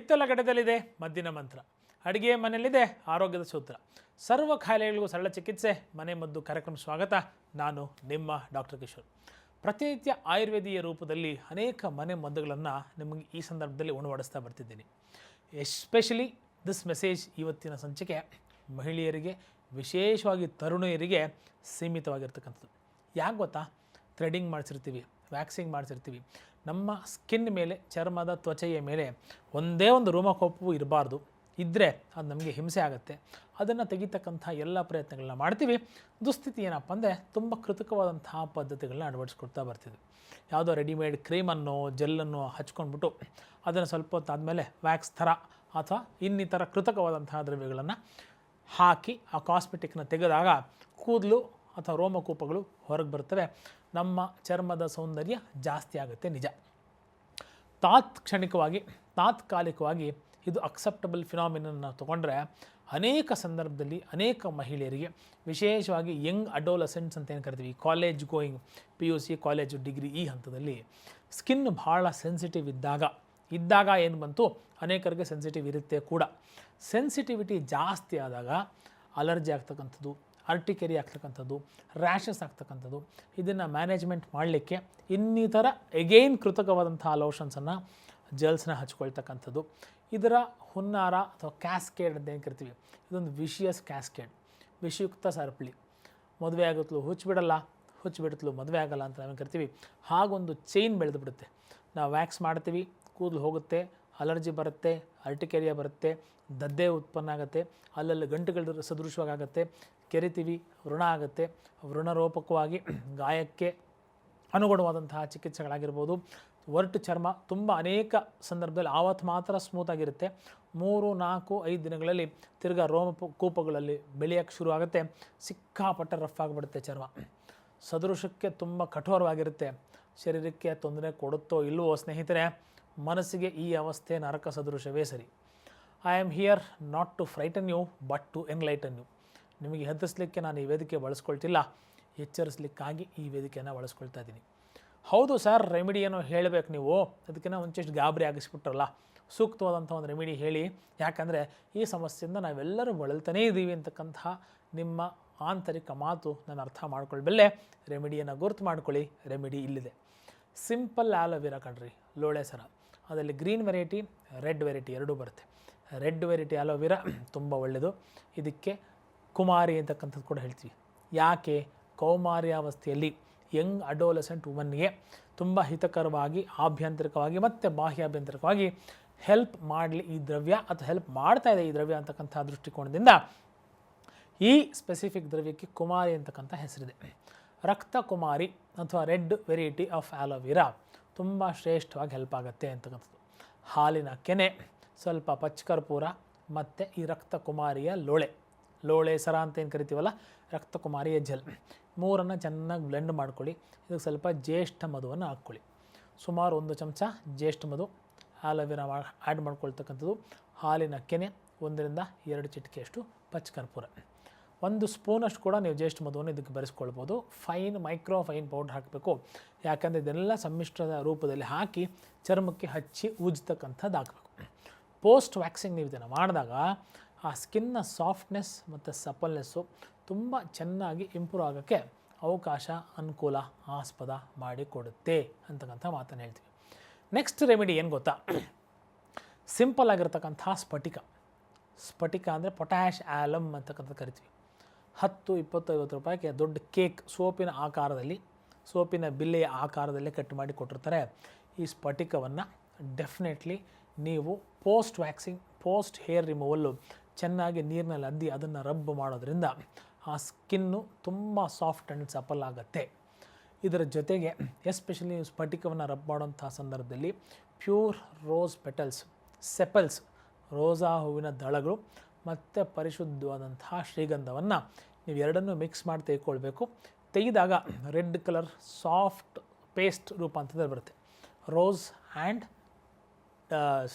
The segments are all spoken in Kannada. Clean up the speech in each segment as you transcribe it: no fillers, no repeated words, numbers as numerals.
ಹಿತ್ತಲ ಗಿಡದಲ್ಲಿದೆ ಮದ್ದಿನ ಮಂತ್ರ, ಅಡುಗೆ ಮನೆಯಲ್ಲಿದೆ ಆರೋಗ್ಯದ ಸೂತ್ರ. ಸರ್ವ ಕಾಯಿಲೆಗಳಿಗೂ ಸರಳ ಚಿಕಿತ್ಸೆ ಮನೆ ಮದ್ದು ಕಾರ್ಯಕ್ರಮ ಸ್ವಾಗತ. ನಾನು ನಿಮ್ಮ ಡಾಕ್ಟರ್ ಕಿಶೋರ್. ಪ್ರತಿನಿತ್ಯ ಆಯುರ್ವೇದೀಯ ರೂಪದಲ್ಲಿ ಅನೇಕ ಮನೆ ಮದ್ದುಗಳನ್ನು ನಿಮಗೆ ಈ ಸಂದರ್ಭದಲ್ಲಿ ಉಣಬಡಿಸ್ತಾ ಬರ್ತಿದ್ದೀನಿ. ಎಸ್ಪೆಷಲಿ ದಿಸ್ ಮೆಸೇಜ್ ಇವತ್ತಿನ ಸಂಚಿಕೆ ಮಹಿಳೆಯರಿಗೆ, ವಿಶೇಷವಾಗಿ ತರುಣಿಯರಿಗೆ ಸೀಮಿತವಾಗಿರ್ತಕ್ಕಂಥದ್ದು. ಯಾಕೆ ಗೊತ್ತಾ? ಥ್ರೆಡಿಂಗ್ ಮಾಡಿಸಿರ್ತೀವಿ, ವ್ಯಾಕ್ಸಿಂಗ್ ಮಾಡಿಸಿರ್ತೀವಿ. ನಮ್ಮ ಸ್ಕಿನ್ ಮೇಲೆ, ಚರ್ಮದ ತ್ವಚೆಯ ಮೇಲೆ ಒಂದೇ ಒಂದು ರೋಮಕೋಪವು ಇರಬಾರ್ದು. ಇದ್ದರೆ ಅದು ನಮಗೆ ಹಿಂಸೆ ಆಗುತ್ತೆ. ಅದನ್ನು ತೆಗಿತಕ್ಕಂಥ ಎಲ್ಲ ಪ್ರಯತ್ನಗಳನ್ನ ಮಾಡ್ತೀವಿ. ದುಸ್ಥಿತಿ ಏನಪ್ಪ ಅಂದರೆ ತುಂಬ ಕೃತಕವಾದಂತಹ ಪದ್ಧತಿಗಳನ್ನ ಅಳವಡಿಸ್ಕೊಳ್ತಾ ಬರ್ತೀವಿ. ಯಾವುದೋ ರೆಡಿಮೇಡ್ ಕ್ರೀಮನ್ನು, ಜೆಲ್ಲನ್ನು ಹಚ್ಕೊಂಡ್ಬಿಟ್ಟು ಅದನ್ನು ಸ್ವಲ್ಪ ಹೊತ್ತಾದಮೇಲೆ ವ್ಯಾಕ್ಸ್ ಥರ ಅಥವಾ ಇನ್ನಿತರ ಕೃತಕವಾದಂತಹ ದ್ರವ್ಯಗಳನ್ನು ಹಾಕಿ ಆ ಕಾಸ್ಮೆಟಿಕ್ನ ತೆಗೆದಾಗ ಕೂದಲು ಅಥವಾ ರೋಮಕೂಪಗಳು ಹೊರಗೆ ಬರ್ತವೆ. ನಮ್ಮ ಚರ್ಮದ ಸೌಂದರ್ಯ ಜಾಸ್ತಿ ಆಗುತ್ತೆ, ನಿಜ. ತಾತ್ಕಾಲಿಕವಾಗಿ ಇದು ಅಕ್ಸೆಪ್ಟಬಲ್ ಫಿನಾಮಿನನ್ನು ತೊಗೊಂಡ್ರೆ ಅನೇಕ ಸಂದರ್ಭದಲ್ಲಿ ಅನೇಕ ಮಹಿಳೆಯರಿಗೆ, ವಿಶೇಷವಾಗಿ ಯಂಗ್ ಅಡೋಲಸೆಂಟ್ಸ್ ಅಂತ ಏನು ಕರಿತೀವಿ, college going, PUC, college, degree ಈ ಹಂತದಲ್ಲಿ ಸ್ಕಿನ್ ಭಾಳ ಸೆನ್ಸಿಟಿವ್ ಇದ್ದಾಗ ಏನು ಬಂತು, ಅನೇಕರಿಗೆ ಸೆನ್ಸಿಟಿವ್ ಇರುತ್ತೆ ಕೂಡ. ಸೆನ್ಸಿಟಿವಿಟಿ ಜಾಸ್ತಿ ಆದಾಗ ಅಲರ್ಜಿ ಆಗ್ತಕ್ಕಂಥದ್ದು, ಅರ್ಟಿಕೆರಿ ಆಗ್ತಕ್ಕಂಥದ್ದು, ರ್ಯಾಷಸ್ ಆಗ್ತಕ್ಕಂಥದ್ದು. ಇದನ್ನು ಮ್ಯಾನೇಜ್ಮೆಂಟ್ ಮಾಡಲಿಕ್ಕೆ ಇನ್ನಿತರ ಕೃತಕವಾದಂತಹ ಲೋಷನ್ಸನ್ನು, ಜೆಲ್ಸ್ನ ಹಚ್ಕೊಳ್ತಕ್ಕಂಥದ್ದು. ಇದರ ಹುನ್ನಾರ ಅಥವಾ ಕ್ಯಾಸ್ಕೇಡ್ ಅಂತ ಏನು ಕರಿತೀವಿ, ಇದೊಂದು ವಿಷಿಯಸ್ ಕ್ಯಾಸ್ಕೇಡ್, ವಿಷಯುಕ್ತ ಸರಪಳಿ. ಮದುವೆ ಆಗುತ್ತಲೂ ಹುಚ್ಚಿಬಿಡುತ್ತಲೂ ಮದುವೆ ಆಗಲ್ಲ ಅಂತ ನಾವೇನು ಕರಿತೀವಿ. ಹಾಗೊಂದು ಚೈನ್ ಬೆಳೆದು ಬಿಡುತ್ತೆ. ನಾವು ವ್ಯಾಕ್ಸ್ ಮಾಡ್ತೀವಿ, ಕೂದಲು ಹೋಗುತ್ತೆ, ಅಲರ್ಜಿ ಬರುತ್ತೆ, ಅರ್ಟಿಕೆರಿಯಾ ಬರುತ್ತೆ, ದದ್ದೆ ಉತ್ಪನ್ನ ಆಗುತ್ತೆ, ಅಲ್ಲಲ್ಲಿ ಗಂಟುಗಳ ಸದೃಶವಾಗುತ್ತೆ, ಕೆರಿತೀವಿ, ವ್ರಣ ಆಗುತ್ತೆ. ವ್ರಣರೋಪಕವಾಗಿ ಗಾಯಕ್ಕೆ ಅನುಗುಣವಾದಂತಹ ಚಿಕಿತ್ಸೆಗಳಾಗಿರ್ಬೋದು. ಒರಟು ಚರ್ಮ ತುಂಬ ಅನೇಕ ಸಂದರ್ಭದಲ್ಲಿ ಆವತ್ತು ಮಾತ್ರ ಸ್ಮೂತಾಗಿರುತ್ತೆ. 3-4-5 ದಿನಗಳಲ್ಲಿ ತಿರ್ಗಾ ರೋಮಕೂಪಗಳಲ್ಲಿ ಬೆಳೆಯೋಕ್ಕೆ ಶುರು ಆಗುತ್ತೆ. ಸಿಕ್ಕಾಪಟ್ಟೆ ರಫ್ ಆಗಿಬಿಡುತ್ತೆ ಚರ್ಮ. ಸದೃಶಕ್ಕೆ ತುಂಬ ಕಠೋರವಾಗಿರುತ್ತೆ. ಶರೀರಕ್ಕೆ ತೊಂದರೆ ಕೊಡುತ್ತೋ ಇಲ್ಲವೋ ಸ್ನೇಹಿತರೆ, ಮನಸ್ಸಿಗೆ ಈ ಅವಸ್ಥೆ ನರಕ ಸದೃಶವೇ ಸರಿ. I am here not to frighten you but to enlighten you. ನಿಮಗೆ ಹೆದರಿಸಲಿಕ್ಕೆ ನಾನು ಈ ವೇದಿಕೆ ಬಳಸ್ಕೊಳ್ತಿಲ್ಲ, ಎಚ್ಚರಿಸಲಿಕ್ಕಾಗಿ ಈ ವೇದಿಕೆಯನ್ನು ಬಳಸ್ಕೊಳ್ತಾ ಇದ್ದೀನಿ. ಹೌದು ಸರ್, ರೆಮಿಡಿ ಏನೋ ಹೇಳಬೇಕು ನೀವು, ಅದಕ್ಕಿಂತ ಒಂಚಷ್ಟು ಗಾಬರಿ ಆಗಿಸ್ಬಿಟ್ರಲ್ಲ. ಸೂಕ್ತವಾದಂಥ ಒಂದು ರೆಮಿಡಿ ಹೇಳಿ, ಯಾಕಂದರೆ ಈ ಸಮಸ್ಯೆಯಿಂದ ನಾವೆಲ್ಲರೂ ಬಳಲ್ತಾನೇ ಇದ್ದೀವಿ ಅಂತಕ್ಕಂತಹ ನಿಮ್ಮ ಆಂತರಿಕ ಮಾತು ನಾನು ಅರ್ಥ ಮಾಡ್ಕೊಳ್ಬಲ್ಲೆ. ರೆಮಿಡಿಯನ್ನು ಗುರ್ತು ಮಾಡ್ಕೊಳ್ಳಿ. ರೆಮಿಡಿ ಇಲ್ಲಿದೆ. ಸಿಂಪಲ್ ಆಲೋವೆರಾ ಕಣ್ರಿ, ಲೋಳೆ ಸರ. ಅದರಲ್ಲಿ ಗ್ರೀನ್ ವೆರೈಟಿ, ರೆಡ್ ವೆರೈಟಿ ಎರಡೂ ಬರುತ್ತೆ. ರೆಡ್ ವೆರೈಟಿ ಆಲೋವೆರಾ ತುಂಬ ಒಳ್ಳೆಯದು. ಇದಕ್ಕೆ ಕುಮಾರಿ ಅಂತಕ್ಕಂಥದ್ದು ಕೂಡ ಹೇಳ್ತೀವಿ. ಯಾಕೆ? ಕೌಮಾರ್ಯಾವಸ್ಥೆಯಲ್ಲಿ ಯಂಗ್ ಅಡೋಲಸೆಂಟ್ ವುಮನ್ಗೆ ತುಂಬ ಹಿತಕರವಾಗಿ ಆಭ್ಯಂತರಿಕವಾಗಿ ಮತ್ತು ಬಾಹ್ಯಾಭ್ಯಂತರಿಕವಾಗಿ ಹೆಲ್ಪ್ ಮಾಡಲಿ ಈ ದ್ರವ್ಯ, ಅಥವಾ ಹೆಲ್ಪ್ ಮಾಡ್ತಾ ಇದೆ ಈ ದ್ರವ್ಯ ಅಂತಕ್ಕಂಥ ದೃಷ್ಟಿಕೋನದಿಂದ ಈ ಸ್ಪೆಸಿಫಿಕ್ ದ್ರವ್ಯಕ್ಕೆ ಕುಮಾರಿ ಅಂತಕ್ಕಂಥ ಹೆಸರಿದೆ. ರಕ್ತ ಕುಮಾರಿ ಅಥವಾ ರೆಡ್ ವೆರೈಟಿ ಆಫ್ ಆಲೋವೆರಾ ತುಂಬ ಶ್ರೇಷ್ಠವಾಗಿ ಹೆಲ್ಪ್ ಆಗುತ್ತೆ ಅಂತಕ್ಕಂಥದ್ದು. ಹಾಲಿನ ಕೆನೆ, ಸ್ವಲ್ಪ ಪಚ್ಚಕರ್ಪೂರ ಮತ್ತು ಈ ರಕ್ತ ಕುಮಾರಿಯ ಲೋಳೆ ಸರ ಅಂತ ಏನು ಕರಿತೀವಲ್ಲ, ರಕ್ತ ಕುಮಾರಿಯ ಜೆಲ್, ಮೂರನ್ನು ಚೆನ್ನಾಗಿ ಬ್ಲೆಂಡ್ ಮಾಡ್ಕೊಳ್ಳಿ. ಇದಕ್ಕೆ ಸ್ವಲ್ಪ ಜ್ಯೇಷ್ಠ ಮಧುವನ್ನು ಹಾಕ್ಕೊಳ್ಳಿ. ಸುಮಾರು 1 ಚಮಚ ಜ್ಯೇಷ್ಠ ಮಧು, ಆಲೋವೆರಾ ಆ್ಯಡ್ ಮಾಡ್ಕೊಳ್ತಕ್ಕಂಥದ್ದು. ಹಾಲಿನ ಕೆನೆ, 1-2 ಚಿಟಿಕೆಯಷ್ಟು ಪಚ್ಚಕರ್ಪೂರ, 1 ಸ್ಪೂನಷ್ಟು ಕೂಡ ನೀವು ಜ್ಯೇಷ್ಠ ಮಧುವನ್ನು ಇದಕ್ಕೆ ಬೆರೆಸ್ಕೊಳ್ಬೋದು. ಮೈಕ್ರೋ ಫೈನ್ ಪೌಡ್ರ್ ಹಾಕಬೇಕು. ಯಾಕಂದರೆ ಇದೆಲ್ಲ ಸಮ್ಮಿಶ್ರದ ರೂಪದಲ್ಲಿ ಹಾಕಿ ಚರ್ಮಕ್ಕೆ ಹಚ್ಚಿ ಉಜ್ತಕ್ಕಂಥದ್ದು ಹಾಕಬೇಕು. ಪೋಸ್ಟ್ ವ್ಯಾಕ್ಸಿಂಗ್ ನೀವು ಇದನ್ನು ಮಾಡಿದಾಗ ಆ ಸ್ಕಿನ್ನ ಸಾಫ್ಟ್ನೆಸ್ ಮತ್ತು ಸಪಲ್ನೆಸ್ಸು ತುಂಬ ಚೆನ್ನಾಗಿ ಇಂಪ್ರೂವ್ ಆಗೋಕ್ಕೆ ಅವಕಾಶ, ಅನುಕೂಲ, ಆಸ್ಪದ ಮಾಡಿಕೊಡುತ್ತೆ ಅಂತಕ್ಕಂಥ ಮಾತನ್ನು ಹೇಳ್ತೀವಿ. ನೆಕ್ಸ್ಟ್ ರೆಮಿಡಿ ಏನು ಗೊತ್ತಾ? ಸಿಂಪಲ್ ಆಗಿರ್ತಕ್ಕಂಥ ಸ್ಫಟಿಕ ಅಂದರೆ ಪೊಟ್ಯಾಶ್ ಆಲಮ್ ಅಂತಕ್ಕಂಥ ಕರಿತೀವಿ. 10-20-50 ರೂಪಾಯಿಗೆ ದೊಡ್ಡ ಕೇಕ್ ಸೋಪಿನ ಬಿಲ್ಲೆಯ ಆಕಾರದಲ್ಲೇ ಕಟ್ ಮಾಡಿ ಕೊಟ್ಟಿರ್ತಾರೆ. ಈ ಸ್ಫಟಿಕವನ್ನು ಡೆಫಿನೆಟ್ಲಿ ನೀವು ಪೋಸ್ಟ್ ವ್ಯಾಕ್ಸಿಂಗ್, ಪೋಸ್ಟ್ ಹೇರ್ ರಿಮೂವಲ್ಲು ಚೆನ್ನಾಗಿ ನೀರಿನಲ್ಲಿ ಅದ್ದಿ ಅದನ್ನು ರಬ್ ಮಾಡೋದ್ರಿಂದ ಆ ಸ್ಕಿನ್ನು ತುಂಬ ಸಾಫ್ಟ್ ಆ್ಯಂಡ್ ಸಪಲ್ ಆಗುತ್ತೆ. ಇದರ ಜೊತೆಗೆ ಎಸ್ಪೆಷಲಿ ನೀವು ಸ್ಫಟಿಕವನ್ನು ರಬ್ ಮಾಡೋಂಥ ಸಂದರ್ಭದಲ್ಲಿ ಪ್ಯೂರ್ ರೋಸ್ ಸೆಪಲ್ಸ್, ರೋಸಾ ಹೂವಿನ ದಳಗಳು ಮತ್ತು ಪರಿಶುದ್ಧವಾದಂತಹ ಶ್ರೀಗಂಧವನ್ನು ನೀವು ಎರಡನ್ನೂ ಮಿಕ್ಸ್ ಮಾಡಿ ತೆಗೆದುಕೊಳ್ಬೇಕು. ತೆಗೆದಾಗ ರೆಡ್ ಕಲರ್ ಸಾಫ್ಟ್ ಪೇಸ್ಟ್ ರೂಪಾಂತರದಲ್ಲಿ ಬರುತ್ತೆ. ರೋಸ್ ಆ್ಯಂಡ್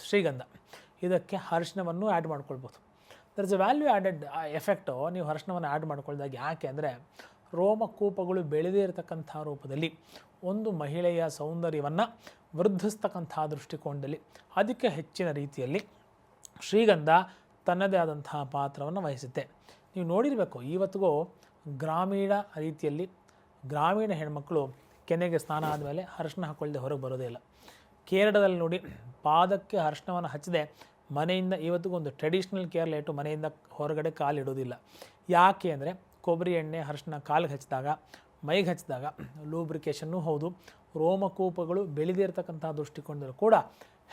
ಶ್ರೀಗಂಧ, ಇದಕ್ಕೆ ಅರಿಶಿಣವನ್ನು ಆ್ಯಡ್ ಮಾಡ್ಕೊಳ್ಬೋದು. There is a value added effect ನೀವು ಅರಿಶಿಣವನ್ನು ಆ್ಯಡ್ ಮಾಡ್ಕೊಳ್ದಾಗ. ಯಾಕೆ ಅಂದರೆ ರೋಮಕೂಪಗಳು ಬೆಳೆದೇ ಇರತಕ್ಕಂಥ ರೂಪದಲ್ಲಿ ಒಂದು ಮಹಿಳೆಯ ಸೌಂದರ್ಯವನ್ನು ವೃದ್ಧಿಸ್ತಕ್ಕಂಥ ದೃಷ್ಟಿಕೋನದಲ್ಲಿ ಅದಕ್ಕೆ ಹೆಚ್ಚಿನ ರೀತಿಯಲ್ಲಿ ಶ್ರೀಗಂಧ ತನ್ನದೇ ಆದಂತಹ ಪಾತ್ರವನ್ನು ವಹಿಸುತ್ತೆ. ನೀವು ನೋಡಿರಬೇಕು, ಇವತ್ತಿಗೂ ಗ್ರಾಮೀಣ ರೀತಿಯಲ್ಲಿ ಗ್ರಾಮೀಣ ಹೆಣ್ಮಕ್ಳು ಕೆನೆಗೆ ಸ್ನಾನ ಆದಮೇಲೆ ಅರಿಶಿನ ಹಾಕ್ಕೊಳ್ಳದೆ ಹೊರಗೆ ಬರೋದೇ ಇಲ್ಲ. ಕೇರಳದಲ್ಲಿ ನೋಡಿ, ಪಾದಕ್ಕೆ ಅರಿಶಿನವನ್ನು ಹಚ್ಚದೆ ಮನೆಯಿಂದ ಇವತ್ತಿಗೂ ಒಂದು ಟ್ರೆಡಿಷ್ನಲ್ ಕೇರ್ ಲೈಟು ಮನೆಯಿಂದ ಹೊರಗಡೆ ಕಾಲಿಡೋದಿಲ್ಲ. ಯಾಕೆ ಅಂದರೆ ಕೊಬ್ಬರಿ ಎಣ್ಣೆ ಅರಿಶಿನ ಕಾಲಿಗೆ ಹಚ್ಚಿದಾಗ, ಮೈಗೆ ಹಚ್ಚಿದಾಗ ಲೂಬ್ರಿಕೇಷನ್ನೂ ಹೌದು, ರೋಮಕೂಪಗಳು ಬೆಳೆದೇ ಇರತಕ್ಕಂಥ ದೃಷ್ಟಿಕೋನದಲ್ಲೂ ಕೂಡ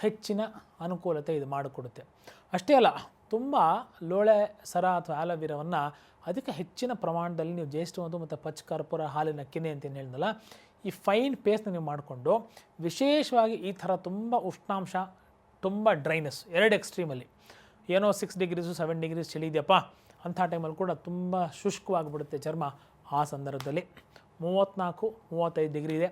ಹೆಚ್ಚಿನ ಅನುಕೂಲತೆ ಇದು ಮಾಡಿಕೊಡುತ್ತೆ. ಅಷ್ಟೇ ಅಲ್ಲ, ತುಂಬ ಲೋಳೆ ಸರ ಅಥವಾ ಆಲೋವೆರಾವನ್ನು ಅದಕ್ಕೆ ಹೆಚ್ಚಿನ ಪ್ರಮಾಣದಲ್ಲಿ ನೀವು ಜೇಷ್ಠಮಧು ಮತ್ತು ಪಚ್ಚ ಕರ್ಪೂರ, ಹಾಲಿನ ಕೆನೆ ಅಂತ ಏನು ಹೇಳಿದ್ನಲ್ಲ, ಈ ಫೈನ್ ಪೇಸ್ಟ್ನ ನೀವು ಮಾಡಿಕೊಂಡು ವಿಶೇಷವಾಗಿ ಈ ಥರ ತುಂಬ ಉಷ್ಣಾಂಶ, ತುಂಬ ಡ್ರೈನೆಸ್, ಎರಡು ಎಕ್ಸ್ಟ್ರೀಮಲ್ಲಿ ಏನೋ 6 ಡಿಗ್ರೀಸು 7 ಡಿಗ್ರೀಸ್ ಚಳಿ ಇದೆಯಪ್ಪ ಅಂಥ ಟೈಮಲ್ಲಿ ಕೂಡ ತುಂಬ ಶುಷ್ಕವಾಗಿಬಿಡುತ್ತೆ ಚರ್ಮ. ಆ ಸಂದರ್ಭದಲ್ಲಿ 34-35 ಡಿಗ್ರಿ ಇದೆ,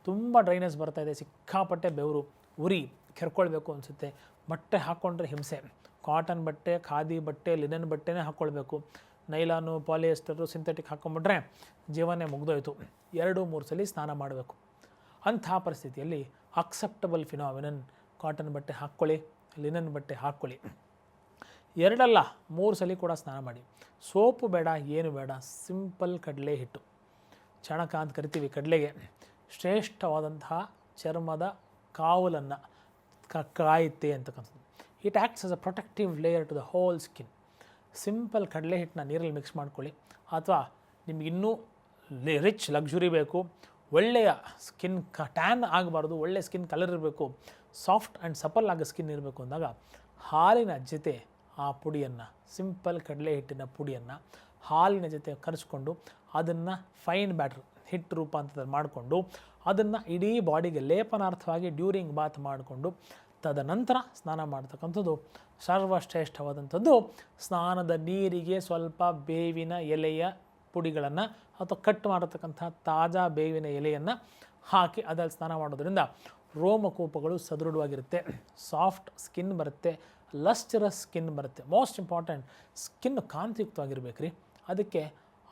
ತುಂಬ ಡ್ರೈನೆಸ್ ಬರ್ತಾಯಿದೆ, ಸಿಕ್ಕಾಪಟ್ಟೆ ಬೆವರು, ಉರಿ, ಕೆರ್ಕೊಳ್ಬೇಕು ಅನಿಸುತ್ತೆ, ಬಟ್ಟೆ ಹಾಕ್ಕೊಂಡ್ರೆ ಹಿಂಸೆ, ಕಾಟನ್ ಬಟ್ಟೆ, ಖಾದಿ ಬಟ್ಟೆ, ಲಿನನ್ ಬಟ್ಟೆನೇ ಹಾಕ್ಕೊಳ್ಬೇಕು. ನೈಲಾನು, ಪಾಲಿಯೆಸ್ಟರು, ಸಿಂಥೆಟಿಕ್ ಹಾಕ್ಕೊಂಬಿಟ್ರೆ ಜೀವನೇ ಮುಗ್ದೋಯ್ತು. 2-3 ಸಲ ಸ್ನಾನ ಮಾಡಬೇಕು. ಅಂಥ ಪರಿಸ್ಥಿತಿಯಲ್ಲಿ ಅಕ್ಸೆಪ್ಟಬಲ್ ಫಿನಾಮಿನನ್, ಕಾಟನ್ ಬಟ್ಟೆ ಹಾಕ್ಕೊಳ್ಳಿ, ಲಿನನ್ ಬಟ್ಟೆ ಹಾಕ್ಕೊಳ್ಳಿ, 2 ಅಲ್ಲ 3 ಸಲ ಕೂಡ ಸ್ನಾನ ಮಾಡಿ. ಸೋಪು ಬೇಡ, ಏನು ಬೇಡ, ಸಿಂಪಲ್ ಕಡಲೆ ಹಿಟ್ಟು, ಚಣಕ ಅಂತ ಕರಿತೀವಿ ಕಡಲೆಗೆ, ಶ್ರೇಷ್ಠವಾದಂತಹ ಚರ್ಮದ ಕಾವಲನ್ನು ಕಾಯುತ್ತೆ ಅಂತಕ್ಕಂಥದ್ದು. It acts as a protective layer to the whole skin. Simple ಕಡಲೆ ಹಿಟ್ಟನ್ನ ನೀರಲ್ಲಿ ಮಿಕ್ಸ್ ಮಾಡ್ಕೊಳ್ಳಿ, ಅಥವಾ ನಿಮಗಿನ್ನೂ ರಿಚ್ ಲಕ್ಸುರಿ ಬೇಕು, ಒಳ್ಳೆಯ ಸ್ಕಿನ್ ಟ್ಯಾನ್ ಆಗಬಾರ್ದು, ಒಳ್ಳೆಯ ಸ್ಕಿನ್ ಕಲರ್ ಇರಬೇಕು, ಸಾಫ್ಟ್ ಆ್ಯಂಡ್ ಸಪಲ್ ಆಗ ಸ್ಕಿನ್ ಇರಬೇಕು ಅಂದಾಗ ಹಾಲಿನ ಜೊತೆ ಆ ಪುಡಿಯನ್ನು, ಸಿಂಪಲ್ ಕಡಲೆ ಹಿಟ್ಟಿನ ಪುಡಿಯನ್ನು ಹಾಲಿನ ಜೊತೆ ಕರೆಸ್ಕೊಂಡು ಅದನ್ನು ಫೈನ್ ಬ್ಯಾಟರ್ ಹಿಟ್ಟು ರೂಪಾಂತರ ಮಾಡಿಕೊಂಡು ಅದನ್ನು ಇಡೀ ಬಾಡಿಗೆ ಲೇಪನಾರ್ಥವಾಗಿ ಡ್ಯೂರಿಂಗ್ ಬಾತ್ ಮಾಡಿಕೊಂಡು ತದನಂತರ ಸ್ನಾನ ಮಾಡ್ತಕ್ಕಂಥದ್ದು ಸರ್ವಶ್ರೇಷ್ಠವಾದಂಥದ್ದು. ಸ್ನಾನದ ನೀರಿಗೆ ಸ್ವಲ್ಪ ಬೇವಿನ ಎಲೆಯ ಪುಡಿಗಳನ್ನು ಅಥವಾ ಕಟ್ ಮಾಡತಕ್ಕಂಥ ತಾಜಾ ಬೇವಿನ ಎಲೆಯನ್ನು ಹಾಕಿ ಅದರಲ್ಲಿ ಸ್ನಾನ ಮಾಡೋದ್ರಿಂದ ರೋಮಕೂಪಗಳು ಸದೃಢವಾಗಿರುತ್ತೆ, ಸಾಫ್ಟ್ ಸ್ಕಿನ್ ಬರುತ್ತೆ, ಲಸ್ಚರಸ್ ಸ್ಕಿನ್ ಬರುತ್ತೆ. ಮೋಸ್ಟ್ ಇಂಪಾರ್ಟೆಂಟ್, ಸ್ಕಿನ್ ಕಾಂತಿಯುಕ್ತವಾಗಿರ್ಬೇಕು ರೀ. ಅದಕ್ಕೆ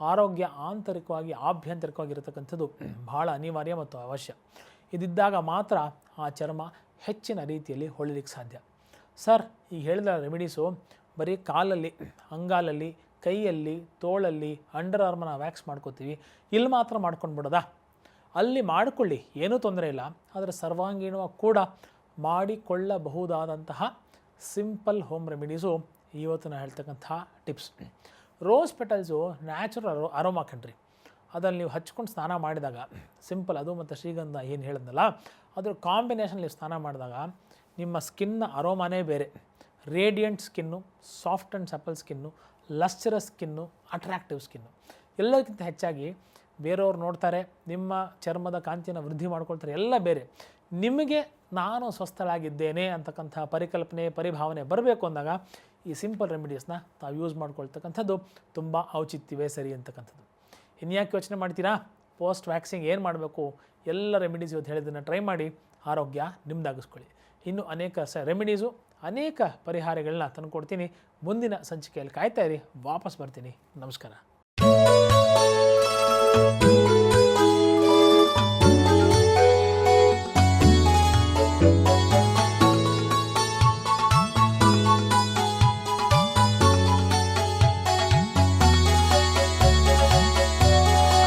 ಆರೋಗ್ಯ ಆಂತರಿಕವಾಗಿ ಆಭ್ಯಂತರಿಕವಾಗಿರತಕ್ಕಂಥದ್ದು ಭಾಳ ಅನಿವಾರ್ಯ ಮತ್ತು ಅವಶ್ಯ. ಇದಿದ್ದಾಗ ಮಾತ್ರ ಆ ಚರ್ಮ ಹೆಚ್ಚಿನ ರೀತಿಯಲ್ಲಿ ಹೊಳಿಲಿಕ್ಕೆ ಸಾಧ್ಯ. ಸರ್, ಈಗ ಹೇಳಿದ ರೆಮಿಡೀಸು ಬರೀ ಕಾಲಲ್ಲಿ, ಅಂಗಾಲಲ್ಲಿ, ಕೈಯಲ್ಲಿ, ತೋಳಲ್ಲಿ, ಅಂಡರ್ ಆರ್ಮನ್ನ ವ್ಯಾಕ್ಸ್ ಮಾಡ್ಕೋತೀವಿ, ಇಲ್ಲಿ ಮಾತ್ರ ಮಾಡ್ಕೊಂಡು ಬಿಡೋದಾ? ಅಲ್ಲಿ ಮಾಡಿಕೊಳ್ಳಿ, ಏನೂ ತೊಂದರೆ ಇಲ್ಲ. ಆದರೆ ಸರ್ವಾಂಗೀಣವಾಗಿ ಕೂಡ ಮಾಡಿಕೊಳ್ಳಬಹುದಾದಂತಹ ಸಿಂಪಲ್ ಹೋಮ್ ರೆಮಿಡೀಸು ಇವತ್ತು ನಾನು ಹೇಳ್ತಕ್ಕಂಥ tips. Rose petals natural aroma ಕಣ್ರಿ. ಅದನ್ನು ನೀವು ಹಚ್ಕೊಂಡು ಸ್ನಾನ ಮಾಡಿದಾಗ ಸಿಂಪಲ್, ಅದು ಮತ್ತು ಶ್ರೀಗಂಧ ಏನು ಹೇಳಿದ್ನಲ್ಲ, ಅದ್ರ ಕಾಂಬಿನೇಷನ್ ನೀವು ಸ್ನಾನ ಮಾಡಿದಾಗ ನಿಮ್ಮ ಸ್ಕಿನ್ನ ಅರೋಮಾನೇ ಬೇರೆ. Radiant skin, soft and supple skin, lustrous skin, attractive skin. ಎಲ್ಲಕ್ಕಿಂತ ಹೆಚ್ಚಾಗಿ ಬೇರೆಯವ್ರು ನೋಡ್ತಾರೆ, ನಿಮ್ಮ ಚರ್ಮದ ಕಾಂತಿಯನ್ನು ವೃದ್ಧಿ ಮಾಡ್ಕೊಳ್ತಾರೆ, ಎಲ್ಲ ಬೇರೆ. ನಿಮಗೆ ನಾನು ಸ್ವಸ್ಥಳಾಗಿದ್ದೇನೆ ಅಂತಕ್ಕಂಥ ಪರಿಕಲ್ಪನೆ, ಪರಿಭಾವನೆ ಬರಬೇಕು ಅಂದಾಗ ಈ ಸಿಂಪಲ್ ರೆಮಿಡೀಸ್ನ ತಾವು ಯೂಸ್ ಮಾಡ್ಕೊಳ್ತಕ್ಕಂಥದ್ದು ತುಂಬ ಔಚಿತ್ಯವೇ ಸರಿ ಅಂತಕ್ಕಂಥದ್ದು. ಇನ್ಯಾಕೆ ಯೋಚನೆ ಮಾಡ್ತೀರಾ? ಪೋಸ್ಟ್ ವ್ಯಾಕ್ಸಿಂಗ್ ಏನು ಮಾಡಬೇಕು, ಎಲ್ಲ ರೆಮಿಡೀಸ್ ಇವತ್ತು ಹೇಳಿದ್ದನ್ನು ಟ್ರೈ ಮಾಡಿ ಆರೋಗ್ಯ ನಿಮ್ಮದಾಗಿಸ್ಕೊಳ್ಳಿ. ಇನ್ನೂ ಅನೇಕ ರೆಮಿಡೀಸು, ಅನೇಕ ಪರಿಹಾರಗಳನ್ನ ತಂದುಕೊಡ್ತೀನಿ. ಮುಂದಿನ ಸಂಚಿಕೆಯಲ್ಲಿ ಕಾಯ್ತಾ ಇರಿ, ವಾಪಸ್ ಬರ್ತೀನಿ. ನಮಸ್ಕಾರ.